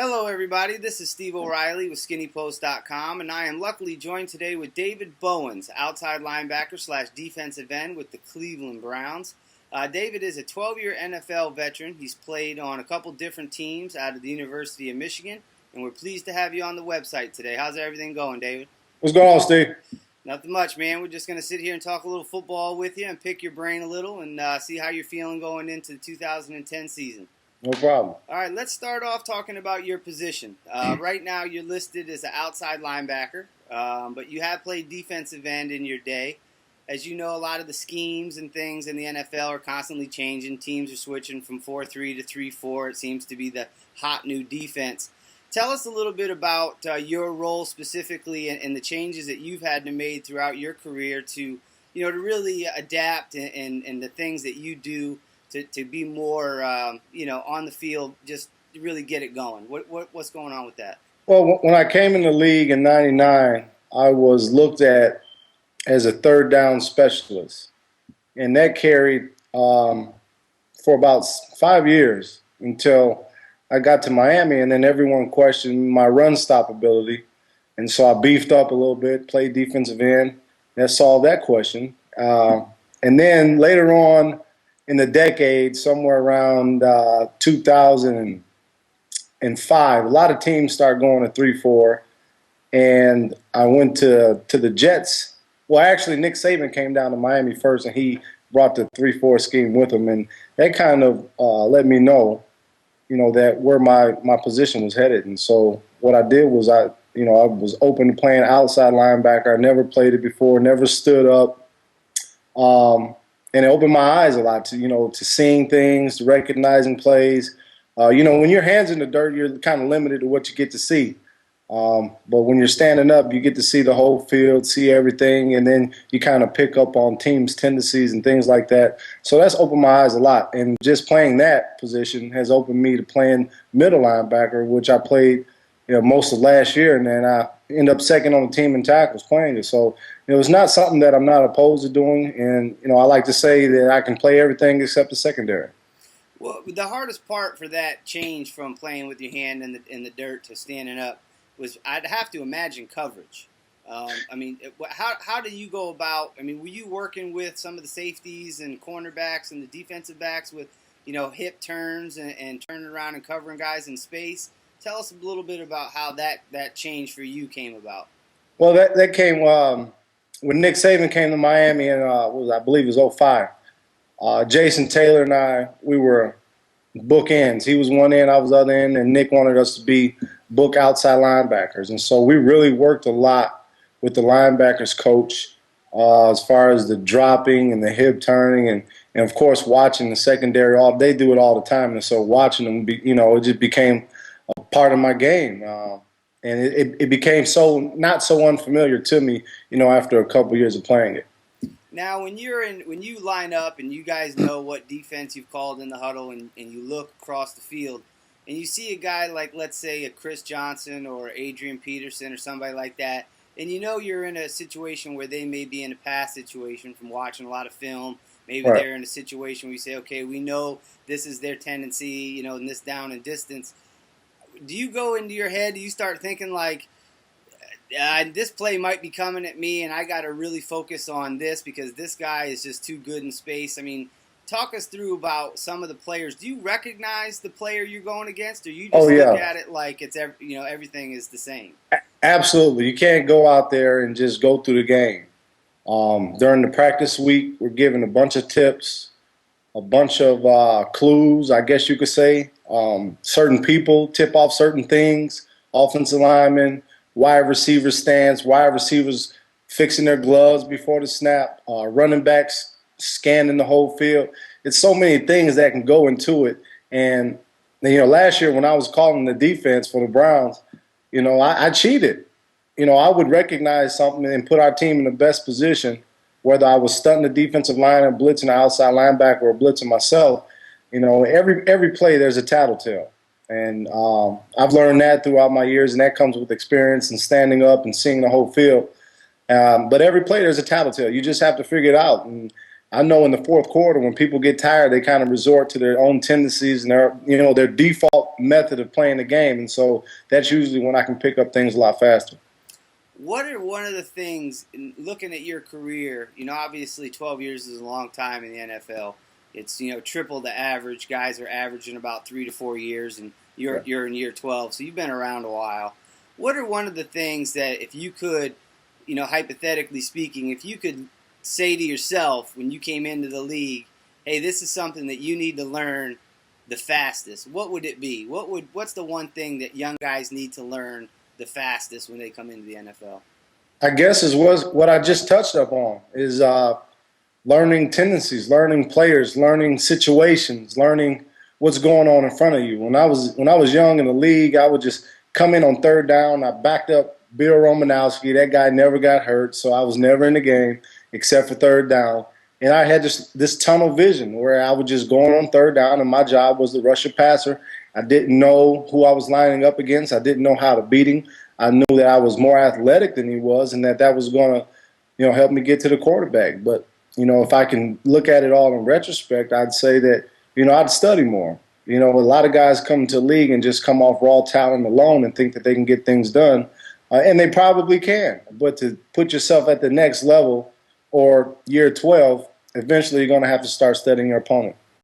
Hello, everybody. This is Steve O'Reilly with SkinnyPost.com, and I am luckily joined today with David Bowens, outside linebacker / defensive end with the Cleveland Browns. David is a 12-year NFL veteran. He's played on a couple different teams out of the University of Michigan, and we're pleased to have you on the website today. How's everything going, David? What's going on, Steve? Nothing much, man. We're just going to sit here and talk a little football with you and pick your brain a little and see how you're feeling going into the 2010 season. No problem. All right, let's start off talking about your position. Right now, you're listed as an outside linebacker, but you have played defensive end in your day. As you know, a lot of the schemes and things in the NFL are constantly changing. Teams are switching from 4-3 to 3-4. It seems to be the hot new defense. Tell us a little bit about your role specifically and the changes that you've had to make throughout your career to really adapt and the things that you do to be more, on the field, just to really get it going. What's going on with that? Well, when I came in the league in '99, I was looked at as a third down specialist, and that carried for about 5 years until I got to Miami, and then everyone questioned my run stop ability, and so I beefed up a little bit, played defensive end. That solved that question, and then later on in the decade, somewhere around 2005, a lot of teams start going to 3-4, and I went to the Jets. Well, actually, Nick Saban came down to Miami first, and he brought the 3-4 scheme with him, and that kind of let me know, that where my position was headed. And so what I did was I was open to playing outside linebacker. I never played it before, never stood up. And it opened my eyes a lot to seeing things, to recognizing plays. When your hand's in the dirt, you're kind of limited to what you get to see. But when you're standing up, you get to see the whole field, see everything, and then you kind of pick up on teams' tendencies and things like that. So that's opened my eyes a lot. And just playing that position has opened me to playing middle linebacker, which I played most of last year, and then I ended up second on the team in tackles playing it. So it was not something that I'm not opposed to doing, and I like to say that I can play everything except the secondary. Well, the hardest part for that change from playing with your hand in the dirt to standing up was, I'd have to imagine, coverage. How do you go about? Were you working with some of the safeties and cornerbacks and the defensive backs with hip turns and turning around and covering guys in space? Tell us a little bit about how that change for you came about. Well, that came when Nick Saban came to Miami in, I believe it was 05. Jason Taylor and I, we were bookends. He was one end, I was the other end, and Nick wanted us to be book outside linebackers. And so we really worked a lot with the linebackers coach as far as the dropping and the hip turning and of course, watching the secondary. They do it all the time. And so watching them, it just became a part of my game. And it became not so unfamiliar to me, after a couple years of playing it. Now, when you line up and you guys know what defense you've called in the huddle and you look across the field and you see a guy like, let's say, a Chris Johnson or Adrian Peterson or somebody like that, and you're in a situation where they may be in a pass situation from watching a lot of film. Maybe Right. They're in a situation where you say, okay, we know this is their tendency, in this down and distance. Do you go into your head, do you start thinking like, this play might be coming at me and I got to really focus on this because this guy is just too good in space? Talk us through about some of the players. Do you recognize the player you're going against, or you just look at it like it's everything is the same? Absolutely. You can't go out there and just go through the game. During the practice week, we're given a bunch of tips, a bunch of clues, I guess you could say. Certain people tip off certain things, offensive linemen, wide receiver stance, wide receivers fixing their gloves before the snap, running backs scanning the whole field. It's so many things that can go into it. And, last year when I was calling the defense for the Browns, I cheated. I would recognize something and put our team in the best position, whether I was stunting the defensive line or blitzing the outside linebacker or blitzing myself. Every play there's a tattletale. And I've learned that throughout my years, and that comes with experience and standing up and seeing the whole field. But every play there's a tattletale. You just have to figure it out. And I know in the fourth quarter when people get tired, they kind of resort to their own tendencies and their default method of playing the game. And so that's usually when I can pick up things a lot faster. What are one of the things, looking at your career, obviously 12 years is a long time in the NFL. It's, triple the average. Guys are averaging about 3 to 4 years, and you're in year 12, so you've been around a while. What are one of the things that if you could, hypothetically speaking, if you could say to yourself when you came into the league, hey, this is something that you need to learn the fastest, what would it be? What's the one thing that young guys need to learn the fastest when they come into the NFL? I guess is what I just touched up on is learning tendencies, learning players, learning situations, learning what's going on in front of you. When I was young in the league, I would just come in on third down. I backed up Bill Romanowski. That guy never got hurt, so I was never in the game except for third down. And I had just this tunnel vision where I would just go on third down, and my job was to rush a passer. I didn't know who I was lining up against. I didn't know how to beat him. I knew that I was more athletic than he was, and that was going to, help me get to the quarterback. But if I can look at it all in retrospect, I'd say that I'd study more. A lot of guys come to the league and just come off raw talent alone and think that they can get things done, and they probably can. But to put yourself at the next level or year 12, eventually you're going to have to start studying your opponent.